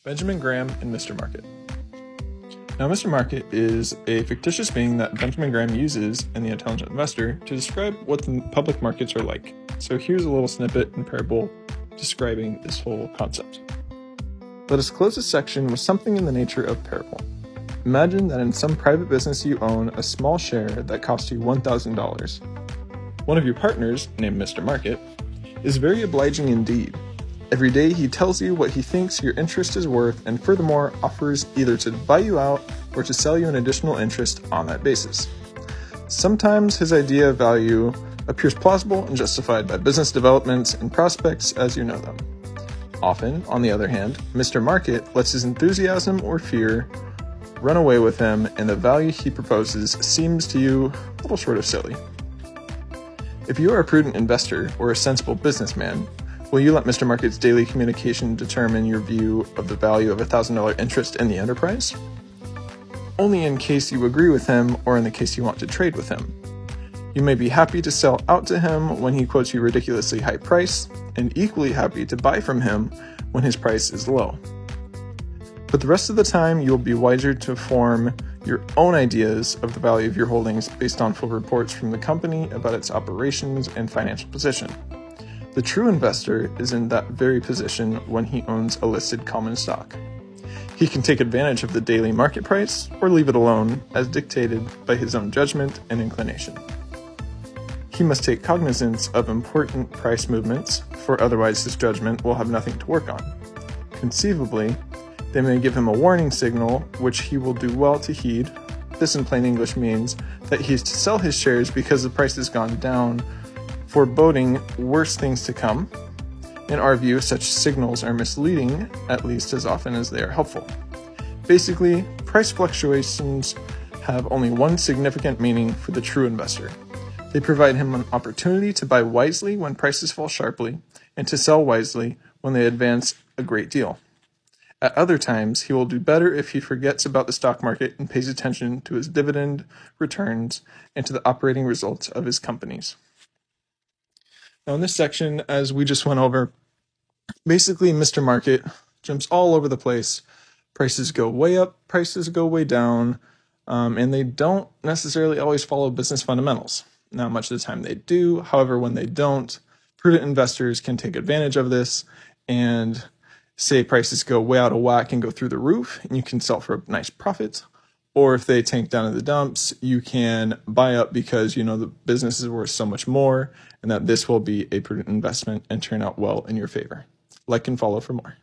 Benjamin Graham and Mr. Market. Now, Mr. Market is a fictitious being that Benjamin Graham uses in The Intelligent Investor to describe what the public markets are like. So here's a little snippet and parable describing this whole concept. Let us close this section with something in the nature of parable. Imagine that in some private business you own a small share that costs you $1,000. One of your partners, named Mr. Market, is very obliging indeed. Every day he tells you what he thinks your interest is worth and furthermore offers either to buy you out or to sell you an additional interest on that basis. Sometimes his idea of value appears plausible and justified by business developments and prospects as you know them. Often, on the other hand, Mr. Market lets his enthusiasm or fear run away with him and the value he proposes seems to you a little short of silly. If you are a prudent investor or a sensible businessman, will you let Mr. Market's daily communication determine your view of the value of a $1,000 interest in the enterprise? Only in case you agree with him or in the case you want to trade with him. You may be happy to sell out to him when he quotes you a ridiculously high price, and equally happy to buy from him when his price is low. But the rest of the time, you will be wiser to form your own ideas of the value of your holdings based on full reports from the company about its operations and financial position. The true investor is in that very position when he owns a listed common stock. He can take advantage of the daily market price or leave it alone as dictated by his own judgment and inclination. He must take cognizance of important price movements, for otherwise his judgment will have nothing to work on. Conceivably, they may give him a warning signal, which he will do well to heed. This in plain English means that he is to sell his shares because the price has gone down, foreboding worse things to come. In our view, such signals are misleading, at least as often as they are helpful. Basically, price fluctuations have only one significant meaning for the true investor. They provide him an opportunity to buy wisely when prices fall sharply, and to sell wisely when they advance a great deal. At other times, he will do better if he forgets about the stock market and pays attention to his dividend returns and to the operating results of his companies. Now in this section, as we just went over, basically Mr. Market jumps all over the place. Prices go way up, prices go way down, and they don't necessarily always follow business fundamentals. Now, much of the time they do. However, when they don't, prudent investors can take advantage of this and say prices go way out of whack and go through the roof, and you can sell for a nice profit. Or if they tank down in the dumps, you can buy up because you know the business is worth so much more and that this will be a prudent investment and turn out well in your favor. Like and follow for more.